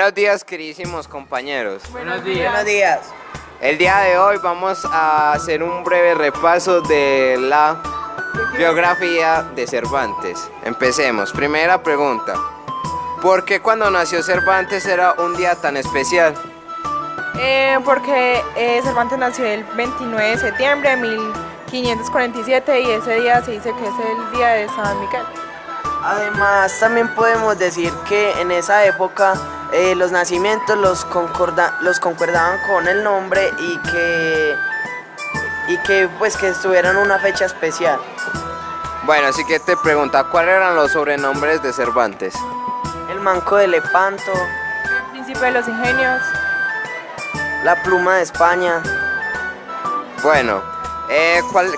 Buenos días, queridísimos compañeros. Buenos días. Buenos días. El día de hoy vamos a hacer un breve repaso de la biografía de Cervantes. Empecemos. Primera pregunta. ¿Por qué cuando nació Cervantes era un día tan especial? Porque Cervantes nació el 29 de septiembre de 1547 y ese día se dice que es el día de San Miguel. Además, también podemos decir que en esa época los nacimientos los concordaban con el nombre y que estuvieran una fecha especial. Bueno, así que te pregunta, ¿cuáles eran los sobrenombres de Cervantes? El manco de Lepanto, El príncipe de los ingenios. la pluma de España, Bueno, ¿cuáles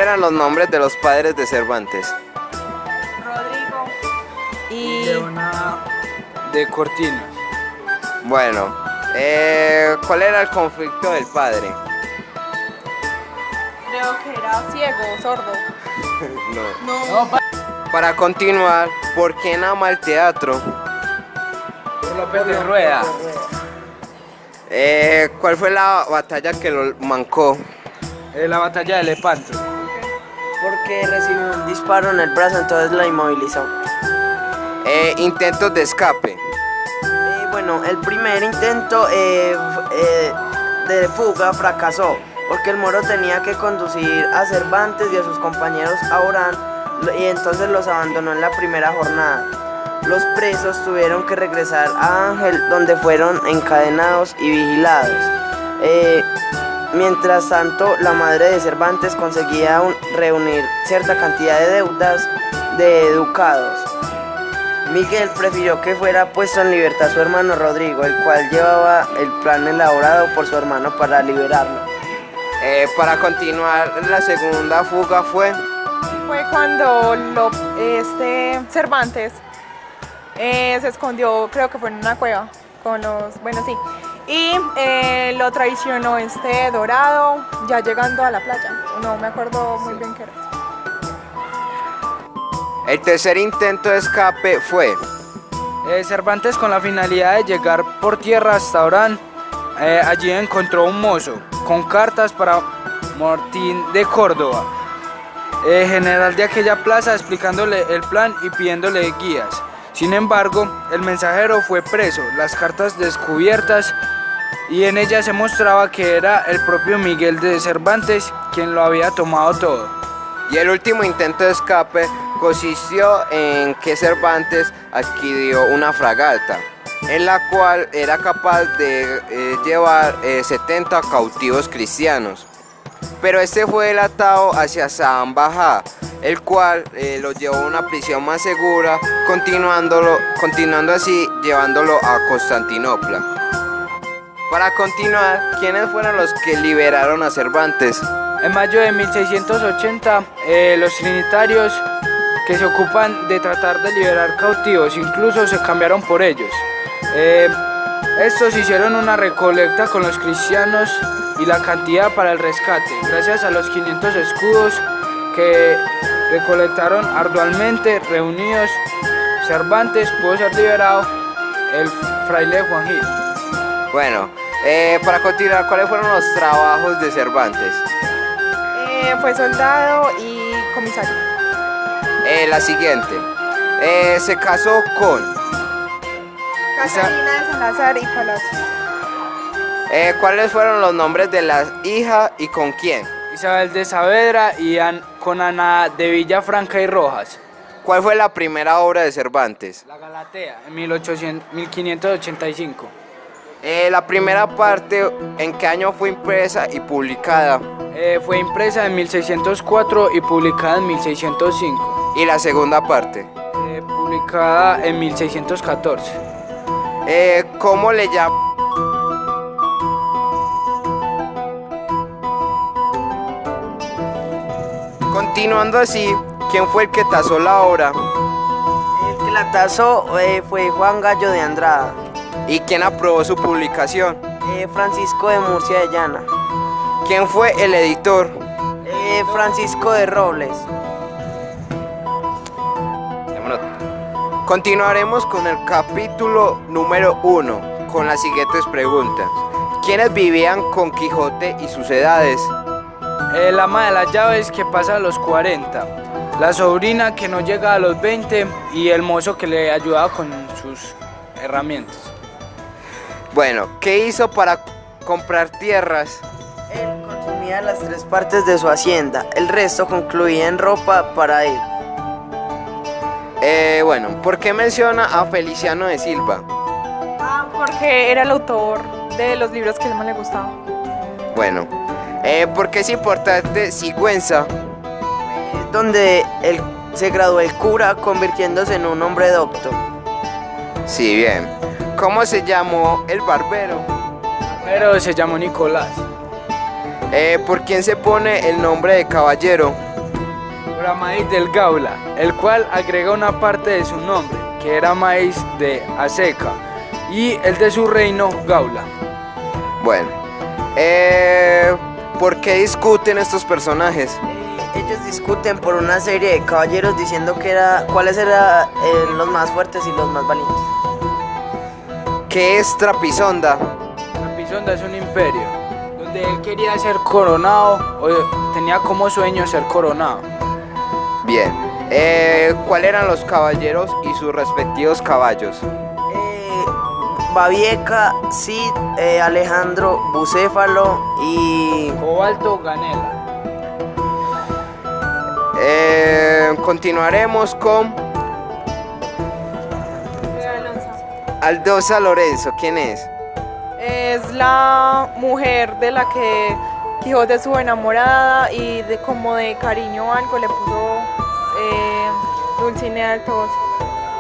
eran los nombres de los padres de Cervantes? Rodrigo y Leona de Cortinas. Bueno, ¿cuál era el conflicto del padre? creo que era ciego, sordo. No. No, Para continuar, ¿por quién ama el teatro? Por López de Rueda. ¿Cuál fue la batalla que lo mancó? La batalla de Lepanto. porque recibió un disparo en el brazo, entonces la inmovilizó. Intentos de escape. Bueno, el primer intento de fuga fracasó, porque el moro tenía que conducir a Cervantes y a sus compañeros a Orán, y entonces los abandonó en la primera jornada. Los presos tuvieron que regresar a Ángel, donde fueron encadenados y vigilados. Mientras tanto, la madre de Cervantes conseguía reunir cierta cantidad de deudas de ducados. Miguel prefirió que fuera puesto en libertad su hermano Rodrigo, el cual llevaba el plan elaborado por su hermano para liberarlo. Para continuar, la segunda fuga fue... fue cuando Cervantes se escondió, creo que fue en una cueva con los, bueno sí, y lo traicionó Dorado ya llegando a la playa. No me acuerdo muy bien qué era. El tercer intento de escape fue... Cervantes, con la finalidad de llegar por tierra hasta Orán, allí encontró un mozo con cartas para Martín de Córdoba, general de aquella plaza, explicándole el plan y pidiéndole guías. Sin embargo, el mensajero fue preso, las cartas descubiertas, y en ellas se mostraba que era el propio Miguel de Cervantes quien lo había tomado todo. Y el último intento de escape consistió en que Cervantes adquirió una fragata, en la cual era capaz de llevar 70 cautivos cristianos. Pero este fue delatado hacia San Bajá, el cual lo llevó a una prisión más segura, continuando así llevándolo a Constantinopla. Para continuar, ¿quiénes fueron los que liberaron a Cervantes? En mayo de 1680, los trinitarios, que se ocupan de tratar de liberar cautivos, incluso se cambiaron por ellos. Estos hicieron una recolecta con los cristianos y la cantidad para el rescate. Gracias a los 500 escudos que recolectaron arduamente reunidos, Cervantes pudo ser liberado el fraile Juan Gil. Bueno, para continuar, ¿cuáles fueron los trabajos de Cervantes? Fue soldado y comisario. La siguiente. Se casó con... Catalina de Salazar y Palacios. ¿Cuáles fueron los nombres de la hija y con quién? Isabel de Saavedra y con Ana de Villafranca y Rojas. ¿Cuál fue la primera obra de Cervantes? La Galatea, en 1585. La primera parte, ¿en qué año fue impresa y publicada? Fue impresa en 1604 y publicada en 1605. Y la segunda parte. Publicada en 1614. ¿Cómo le llaman? Continuando así, ¿quién fue el que tasó la obra? El que la tasó fue Juan Gallo de Andrada. ¿Y quién aprobó su publicación? Francisco de Murcia de Llana. ¿Quién fue el editor? Francisco de Robles. Continuaremos con el capítulo número 1 con las siguientes preguntas. ¿Quiénes vivían con Quijote y sus edades? El ama de las llaves que pasa a los 40, la sobrina que no llega a los 20 y el mozo que le ayudaba con sus herramientas. Bueno, ¿qué hizo para comprar tierras? Él consumía las 3 partes de su hacienda, el resto concluía en ropa para él. Bueno, ¿por qué menciona a Feliciano de Silva? Porque era el autor de los libros que a él más le gustaba. Bueno, ¿por qué es importante Sigüenza? Donde él se graduó el cura convirtiéndose en un hombre docto. Sí, bien. ¿Cómo se llamó el barbero? Pero se llamó Nicolás. ¿Por quién se pone el nombre de caballero? Por Amadís del Gaula, el cual agrega una parte de su nombre, que era Amadís de Aseca, y el de su reino, Gaula. Bueno, ¿por qué discuten estos personajes? Ellos discuten por una serie de caballeros diciendo cuáles eran los más fuertes y los más valientes. ¿Qué es Trapisonda? Trapisonda es un imperio, donde él quería ser coronado, o tenía como sueño ser coronado. Bien. ¿Cuáles eran los caballeros y sus respectivos caballos? Babieca, Cid, Alejandro, Bucéfalo y... Cobalto Ganela. Continuaremos con Aldosa Lorenzo. ¿Quién es? Es la mujer de la que Quijote estuvo enamorada y como de cariño o algo le puso Dulcinea del Toboso.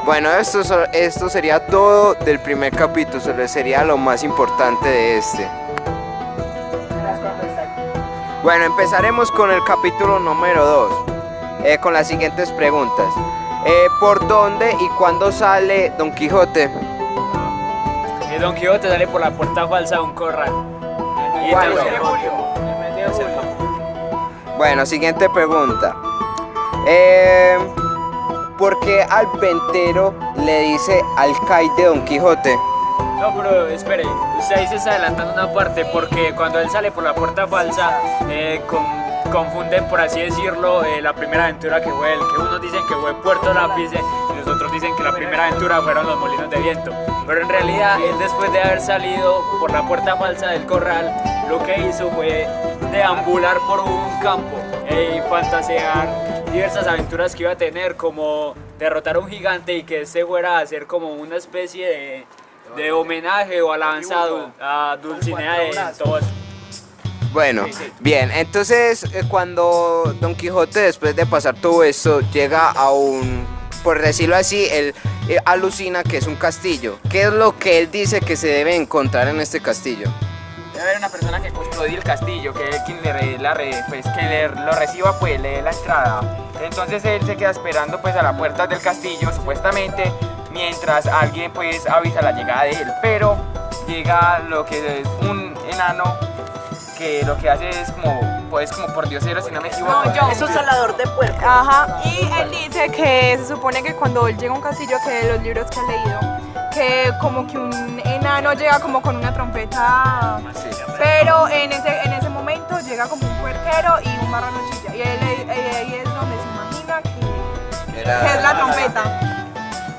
Bueno, esto sería todo del primer capítulo, sería lo más importante de este. Bueno, empezaremos con el capítulo número 2, con las siguientes preguntas. ¿Por dónde y cuándo sale Don Quijote? Don Quijote sale por la puerta falsa de un corral. Y ¿Cuándo? el mes de julio. Bueno, siguiente pregunta. ¿Por qué al ventero le dice alcaide Don Quijote? No, pero espere, usted ahí se está adelantando una parte porque cuando él sale por la puerta falsa confunden, por así decirlo, la primera aventura que fue él, que unos dicen que fue Puerto Lápice y los otros dicen que la primera aventura fueron los molinos de viento. Pero en realidad él, después de haber salido por la puerta falsa del corral, lo que hizo fue deambular por un campo y fantasear diversas aventuras que iba a tener, como derrotar a un gigante y que este fuera a hacer como una especie de homenaje o alabanza a Dulcinea del Toboso. Bueno, bien, entonces cuando Don Quijote, después de pasar todo esto, llega a por decirlo así, él alucina que es un castillo. ¿Qué es lo que él dice que se debe encontrar en este castillo? Debe haber una persona que custodie el castillo, que es quien lo reciba, pues le dé la entrada. Entonces él se queda esperando pues a la puerta del castillo, supuestamente, mientras alguien pues avisa la llegada de él. Pero llega lo que es un enano que lo que hace es como por diosero, si no me equivoco. No, yo. Es un salador de puercos. Ajá, y él dice que se supone que cuando él llega a un castillo, que de los libros que ha leído, que como que un enano llega como con una trompeta, pero en ese momento llega como un puerquero y un marrano chilla, y ahí es donde se imagina que es la trompeta.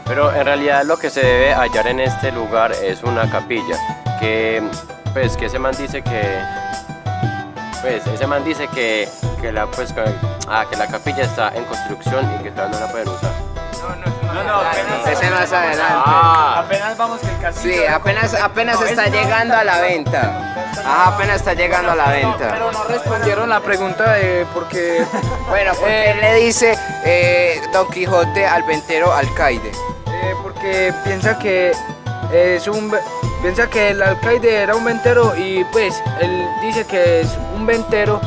Pero en realidad lo que se debe hallar en este lugar es una capilla, que ese man dice que la capilla está en construcción y que todavía no la pueden usar. No, apenas. Ese más adelante. Apenas vamos que el castillo. Sí, apenas está llegando a la venta. Ajá, apenas está llegando a la venta. Pero no respondieron la pregunta de por qué. Bueno, porque él le dice Don Quijote al ventero alcaide. Porque piensa que el alcaide era un ventero y pues él dice que es un ventero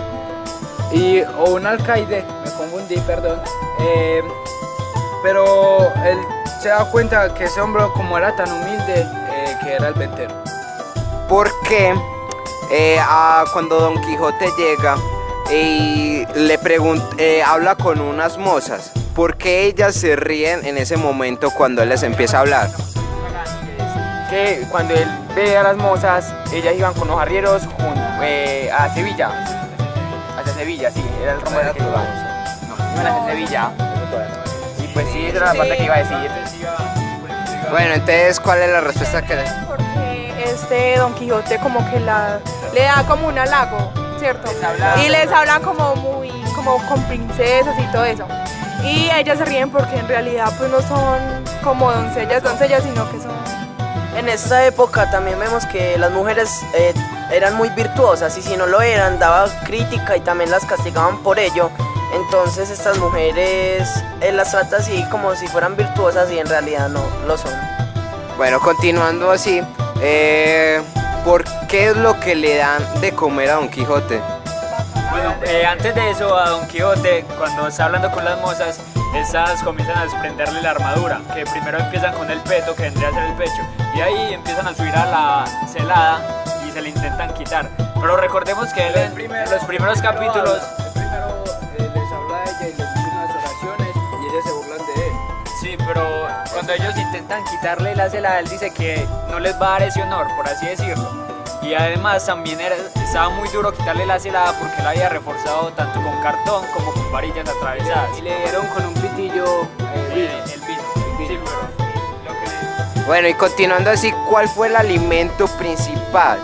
o un alcaide, me confundí, perdón. Pero él se da cuenta que ese hombre, como era tan humilde, que era el ventero. Porque cuando Don Quijote llega y le habla con unas mozas, ¿por qué ellas se ríen en ese momento cuando él les empieza a hablar? Que cuando él ve a las mozas, ellas iban con los arrieros a Sevilla. Hacia Sevilla, sí, era el rumbo al que iban. No, iban hacia Sevilla. Y pues sí, esa era la parte que iba a decir. Bueno, entonces, ¿cuál es la respuesta que le... Porque Don Quijote como que le da como un halago, ¿cierto? Y les habla como con princesas y todo eso. Y ellas se ríen porque en realidad pues no son como doncellas, sino que son... En esta época también vemos que las mujeres eran muy virtuosas y si no lo eran, daba crítica y también las castigaban por ello. Entonces estas mujeres, él las trata así como si fueran virtuosas y en realidad no lo son. Bueno, continuando así, ¿por qué es lo que le dan de comer a Don Quijote? Bueno, antes de eso, a Don Quijote, cuando está hablando con las mozas, estas comienzan a desprenderle la armadura, que primero empiezan con el peto, que vendría a ser el pecho, y ahí empiezan a subir a la celada y se le intentan quitar. Pero recordemos que él en los primeros capítulos... Les habla a ella y les dice unas oraciones y ellas se burlan de él. Sí, pero cuando ellos intentan quitarle la celada, él dice que no les va a dar ese honor, por así decirlo. Y además también estaba muy duro quitarle la celada porque él había reforzado tanto con cartón como con varillas atravesadas. Y le dieron con un pitillo el vino. Sí, pero lo que le... Bueno, y continuando así, ¿cuál fue el alimento principal?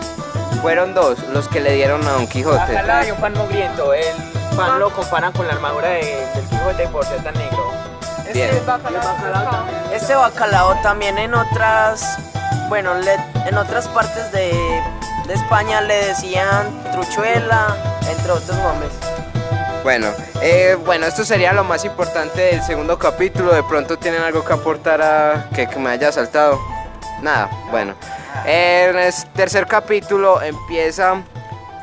Fueron dos los que le dieron a Don Quijote. Bacalao y un pan mugriento. El pan lo comparan con la armadura del Quijote por ser tan negro. Bien. Este bacalao también en otras, bueno, en otras partes de España le decían truchuela, entre otros nombres. Bueno, esto sería lo más importante del segundo capítulo. De pronto tienen algo que aportar a que me haya saltado. Nada, bueno. En el tercer capítulo empieza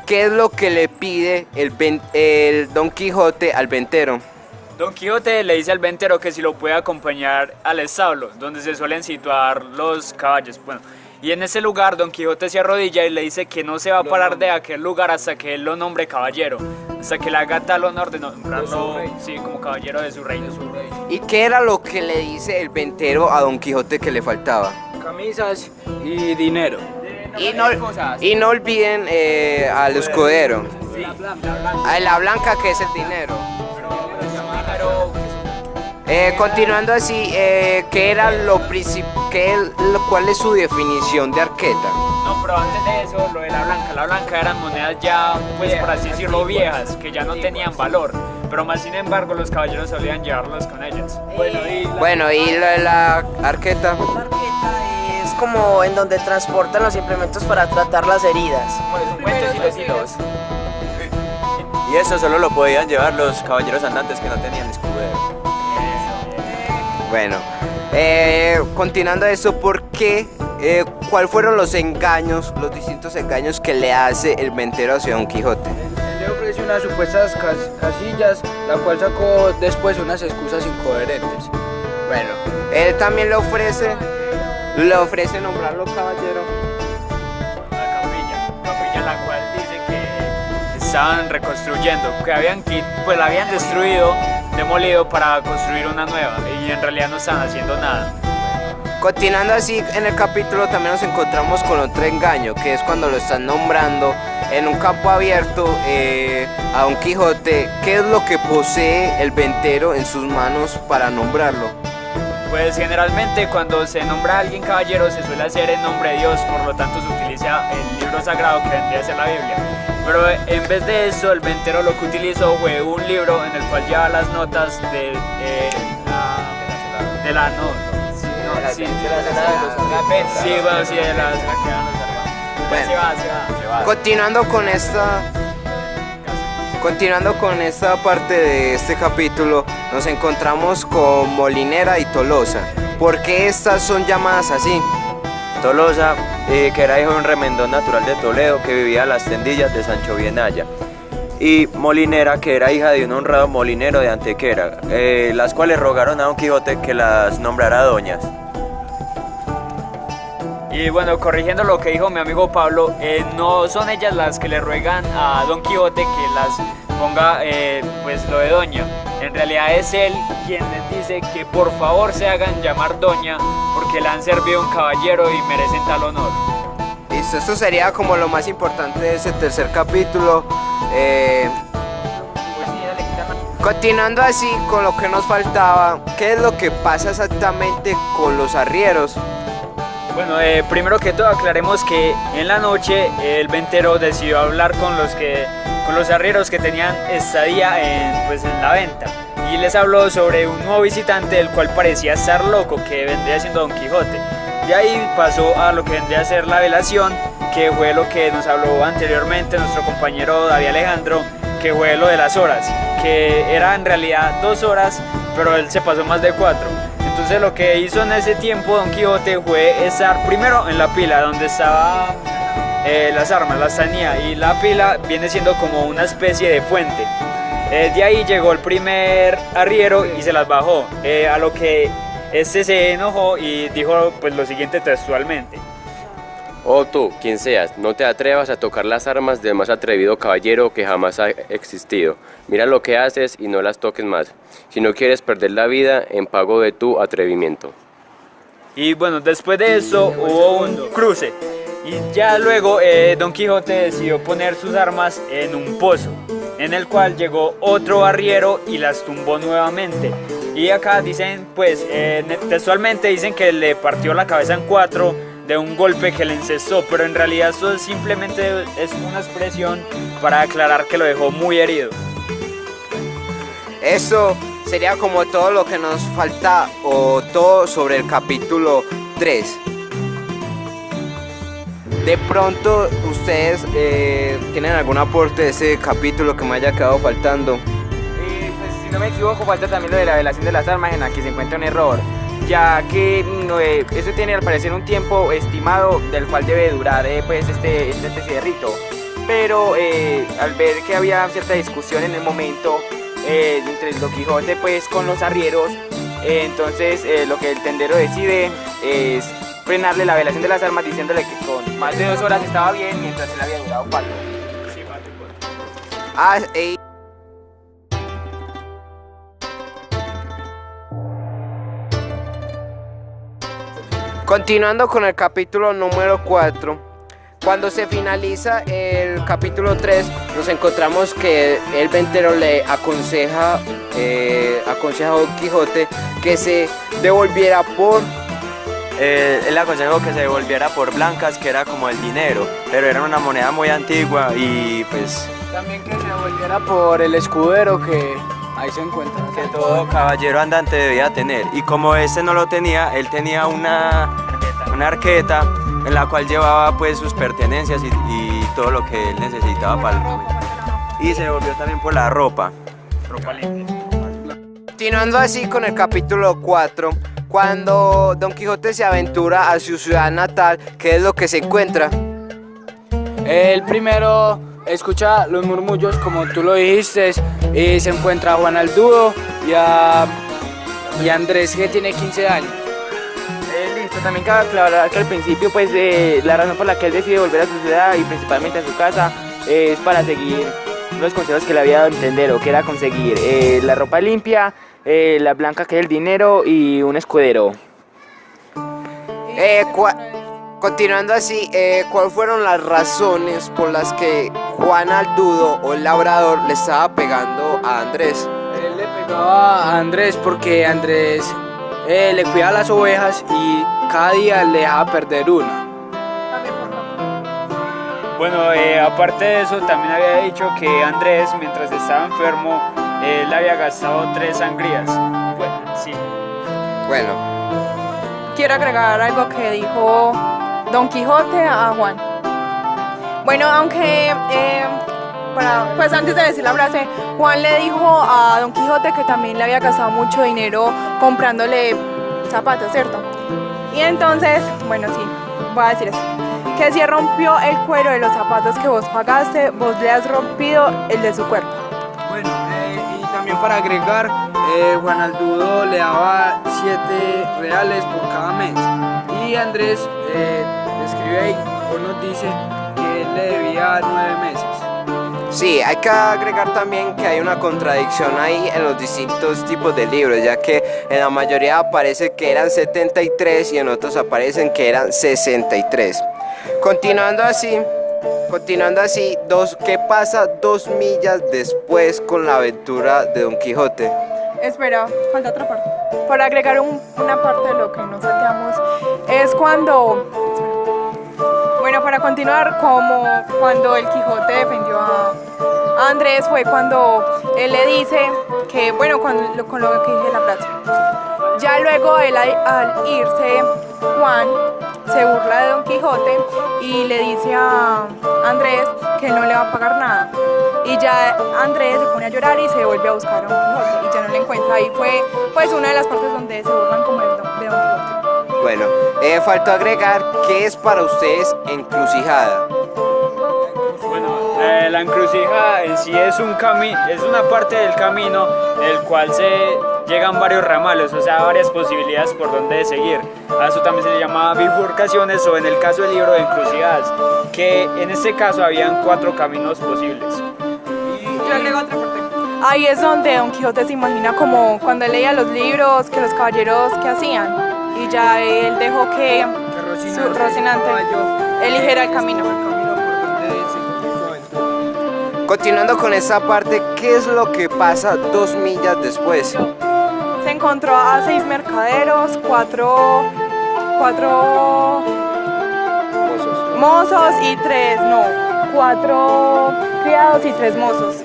¿qué es lo que le pide el Don Quijote al ventero? Don Quijote le dice al ventero que si lo puede acompañar al establo, donde se suelen situar los caballos. Bueno, y en ese lugar Don Quijote se arrodilla y le dice que no se va a parar de aquel lugar hasta que él lo nombre caballero, hasta que le haga tal honor de nombrarlo como caballero de su reino. ¿Y qué era lo que le dice el ventero a Don Quijote que le faltaba? Camisas y dinero. Y no olviden al escudero, a la blanca que es el dinero. Continuando así, ¿qué era lo principal? ¿Cuál es su definición de arqueta? No, pero antes de eso, lo de la blanca eran monedas ya, pues por así decirlo, viejas, que ya no tenían valor, pero más sin embargo los caballeros solían llevarlos con ellas. Bueno, y lo de la arqueta. La arqueta es como en donde transportan los implementos para tratar las heridas. Como los ungüentos y los hilos. Y eso solo lo podían llevar los caballeros andantes que no tenían escudero. Bueno, continuando eso, ¿por qué? ¿Cuáles fueron los distintos engaños que le hace el ventero hacia Don Quijote? Él le ofrece unas supuestas casillas, la cual sacó después unas excusas incoherentes. Bueno, él también le ofrece nombrarlo caballero. Capilla la cual dice que estaban reconstruyendo, que la habían destruido, demolido para construir una nueva y en realidad no estaban haciendo nada. Continuando así, en el capítulo también nos encontramos con otro engaño, que es cuando lo están nombrando en un campo abierto a Don Quijote. ¿Qué es lo que posee el ventero en sus manos para nombrarlo? Pues generalmente cuando se nombra a alguien caballero se suele hacer en nombre de Dios, por lo tanto se utiliza el libro sagrado que vendría a ser la Biblia. Pero en vez de eso, el ventero lo que utilizó fue un libro en el cual lleva las notas de la Continuando con esta parte de este capítulo, nos encontramos con Molinera y Tolosa. ¿Por qué estas son llamadas así? Tolosa, que era hijo de un remendón natural de Toledo que vivía a las tendillas de Sancho Bienaya, y Molinera, que era hija de un honrado molinero de Antequera, las cuales rogaron a Don Quijote que las nombrara doñas. Y bueno, corrigiendo lo que dijo mi amigo Pablo, no son ellas las que le ruegan a Don Quijote que las ponga pues lo de doña. En realidad es él quien les dice que por favor se hagan llamar doña porque le han servido un caballero y merecen tal honor. Listo, esto sería como lo más importante de ese tercer capítulo. Continuando así con lo que nos faltaba, ¿qué es lo que pasa exactamente con los arrieros? Bueno, primero que todo aclaremos que en la noche el ventero decidió hablar con los arrieros que tenían estadía en la venta y les habló sobre un nuevo visitante del cual parecía estar loco, que vendría siendo Don Quijote. De ahí pasó a lo que vendría a ser la velación, que fue lo que nos habló anteriormente nuestro compañero David Alejandro, que fue lo de las horas, que era en realidad 2 horas, pero él se pasó más de 4. Entonces lo que hizo en ese tiempo Don Quijote fue estar primero en la pila donde estaban las armas, las tenía, y la pila viene siendo como una especie de fuente. De ahí llegó el primer arriero y se las bajó, a lo que este se enojó y dijo pues lo siguiente textualmente: Oh tú, quien seas, no te atrevas a tocar las armas del más atrevido caballero que jamás ha existido. Mira lo que haces y no las toques más, si no quieres perder la vida en pago de tu atrevimiento. Y bueno, después de eso hubo un cruce y ya luego Don Quijote decidió poner sus armas en un pozo, en el cual llegó otro arriero y las tumbó nuevamente. Y acá dicen, pues textualmente dicen que le partió la cabeza en 4 de un golpe que le encestó, pero en realidad eso simplemente es una expresión para aclarar que lo dejó muy herido. Eso sería como todo lo que nos falta o todo sobre el capítulo 3. De pronto ustedes tienen algún aporte de ese capítulo que me haya quedado faltando. Pues, si no me equivoco, falta también lo de la velación de las armas, en la que se encuentra un error, ya que eso tiene al parecer un tiempo estimado del cual debe durar pues este rito. Pero al ver que había cierta discusión en el momento entre el Don Quijote pues con los arrieros, entonces lo que el tendero decide es frenarle la velación de las armas, diciéndole que con más de 2 horas estaba bien, mientras él había durado 4. Continuando con el capítulo número 4, cuando se finaliza el capítulo 3, nos encontramos que el ventero le aconseja a Don Quijote que se devolviera por... Él aconsejó que se devolviera por blancas, que era como el dinero, pero era una moneda muy antigua y pues... También que se volviera por el escudero que ahí se encuentra. Que todo caballero andante debía tener. Y como este no lo tenía, él tenía una arqueta en la cual llevaba pues sus pertenencias y todo lo que él necesitaba para el... Y se devolvió también por la ropa. Continuando así con el capítulo 4, cuando Don Quijote se aventura a su ciudad natal, ¿qué es lo que se encuentra? El primero escucha los murmullos, como tú lo dijiste, y se encuentra a Juan Aldudo y a Andrés, que tiene 15 años. Listo, también cabe aclarar que al principio pues la razón por la que él decide volver a su ciudad y principalmente a su casa es para seguir los consejos que le había dado el tendero, que era conseguir la ropa limpia, la blanca, que es el dinero, y un escudero. Continuando así, ¿cuáles fueron las razones por las que Juan Aldudo o el labrador le estaba pegando a Andrés? Él le pegaba a Andrés porque Andrés le cuidaba las ovejas y cada día le dejaba perder una. Bueno, aparte de eso, también había dicho que Andrés, mientras estaba enfermo, él había gastado 3 sangrías. Bueno, sí. Bueno, Quiero agregar algo que dijo Don Quijote a Juan. Bueno, aunque pues antes de decir la frase, Juan le dijo a Don Quijote que también le había gastado mucho dinero comprándole zapatos, ¿cierto? Y entonces, bueno, sí, voy a decir eso. Que si rompió el cuero de los zapatos que vos pagaste, vos le has rompido el de su cuerpo. Bueno, y también para agregar, Juan Aldudo le daba 7 reales por cada mes y Andrés escribe ahí, o nos dice que él le debía 9 meses. Sí, hay que agregar también que hay una contradicción ahí en los distintos tipos de libros, ya que en la mayoría aparece que eran 73 y en otros aparecen que eran 63. Continuando así, ¿qué pasa 2 millas después con la aventura de Don Quijote? Espera, falta otra parte. Para agregar una parte de lo que nos salteamos, es cuando... Bueno, para continuar, como cuando el Quijote defendió a Andrés, fue cuando él le dice que, bueno, con lo que dije en la frase. Ya luego él al irse, Juan se burla de Don Quijote y le dice a Andrés que él no le va a pagar nada. Y ya Andrés se pone a llorar y se vuelve a buscar a Don Quijote y ya no le encuentra. Ahí fue pues una de las partes donde se burlan como de Don Quijote. Bueno, faltó agregar qué es para ustedes encrucijada. Bueno, la encrucijada en sí es una parte del camino el cual se llegan varios ramales, o sea, varias posibilidades por donde seguir. A eso también se le llama bifurcaciones o en el caso del libro de encrucijadas, que en este caso habían 4 caminos posibles. Yo agrego otra parte. Ahí es donde Don Quijote se imagina como cuando él leía los libros, que los caballeros que hacían. Y ya él dejó que Rocinante eligiera el camino. Continuando con esta parte, ¿qué es lo que pasa 2 millas después? Se encontró a 6 mercaderos, 4 mozos y 4 criados y 3 mozos.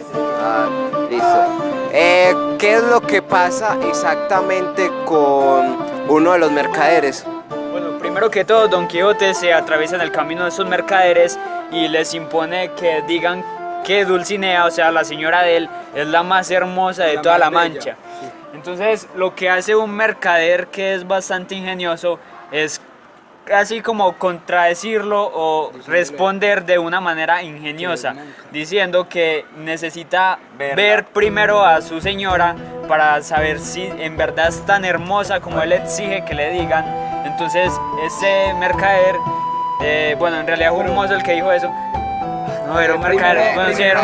Listo. ¿Qué es lo que pasa exactamente con uno de los mercaderes? Bueno, primero que todo, Don Quijote se atraviesa en el camino de esos mercaderes y les impone que digan que Dulcinea, o sea, la señora de él, es la más hermosa de toda la Mancha. Entonces, lo que hace un mercader que es bastante ingenioso es casi como contradecirlo o responder de una manera ingeniosa, diciendo que necesita ver primero a su señora para saber si en verdad es tan hermosa como él exige que le digan. Entonces ese mercader, bueno, en realidad fue un mozo el que dijo eso. No, era un mercader, bueno, sí, era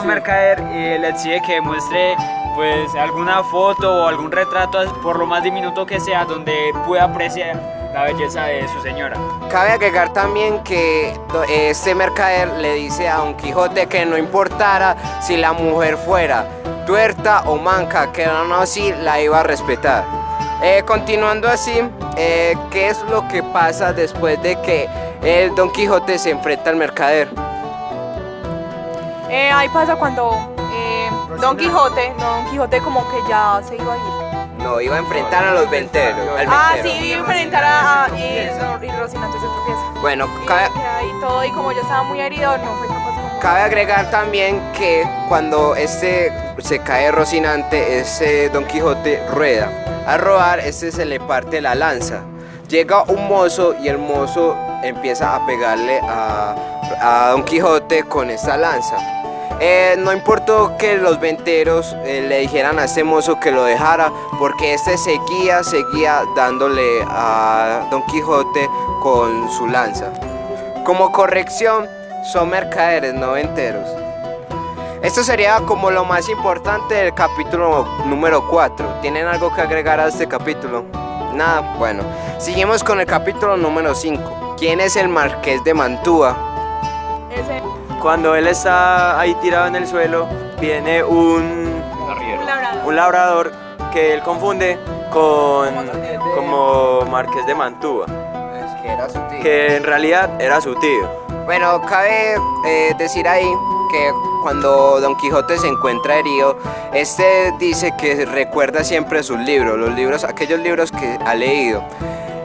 un mercader y le exige que muestre pues alguna foto o algún retrato, por lo más diminuto que sea, donde pueda apreciar la belleza de su señora. Cabe agregar también que este mercader le dice a Don Quijote que no importara si la mujer fuera tuerta o manca, que aún así la iba a respetar. Continuando así, ¿qué es lo que pasa después de que Don Quijote se enfrenta al mercader? Ahí pasa cuando Don Quijote como que ya se iba a ir. No, iba a enfrentar a los venteros. Sí, iba a enfrentar y Rocinante se tropieza. Bueno, queda ahí todo y como ya estaba muy herido, no fue capaz como... Cabe agregar también que cuando se cae Rocinante, Don Quijote rueda. Al rodar, se le parte la lanza. Llega un mozo y el mozo empieza a pegarle a Don Quijote con esta lanza. No importó que los venteros le dijeran a este mozo que lo dejara, porque seguía dándole a Don Quijote con su lanza. Como corrección, son mercaderes, no venteros. Esto sería como lo más importante del capítulo número 4. ¿Tienen algo que agregar a este capítulo? Nada, bueno. Seguimos con el capítulo número 5. ¿Quién es el Marqués de Mantua? Cuando él está ahí tirado en el suelo, viene un labrador que él confunde como Marqués de Mantua, que en realidad era su tío. Bueno, cabe decir ahí que cuando Don Quijote se encuentra herido, dice que recuerda siempre sus libros, aquellos libros que ha leído.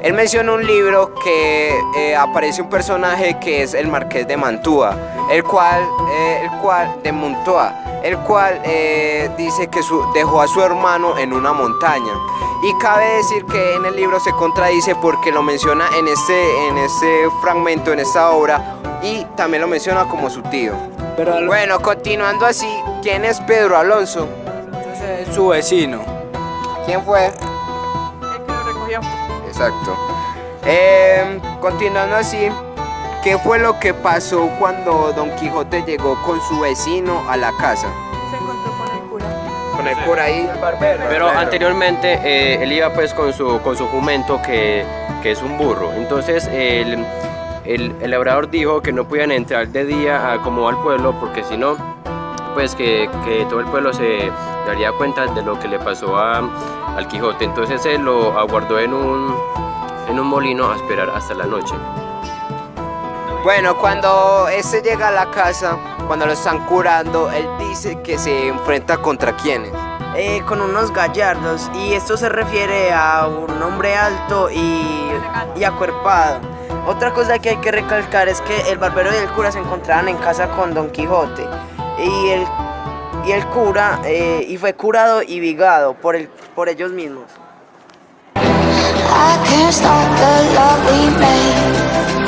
Él menciona un libro que aparece un personaje que es el Marqués de Mantua, el cual dice que dejó a su hermano en una montaña. Y cabe decir que en el libro se contradice porque lo menciona en este fragmento, en esta obra, y también lo menciona como su tío. Bueno, continuando así, ¿quién es Pedro Alonso? Es su vecino. ¿Quién fue? El que lo recogió. Exacto. Continuando así, ¿Qué fue lo que pasó cuando Don Quijote llegó con su vecino a la casa? Se encontró con el cura. Con el cura ahí. Pero anteriormente él iba pues con su jumento que es un burro. Entonces el labrador dijo que no podían entrar de día como al pueblo porque si no, pues que todo el pueblo se daría cuenta de lo que le pasó al Quijote. Entonces él lo aguardó en un molino a esperar hasta la noche. Bueno, cuando este llega a la casa, cuando lo están curando, él dice que se enfrenta contra quiénes. Con unos gallardos, y esto se refiere a un hombre alto y acuerpado. Otra cosa que hay que recalcar es que el barbero y el cura se encontraban en casa con Don Quijote y el cura y fue curado y vigado por ellos mismos. I can't stop the love we made.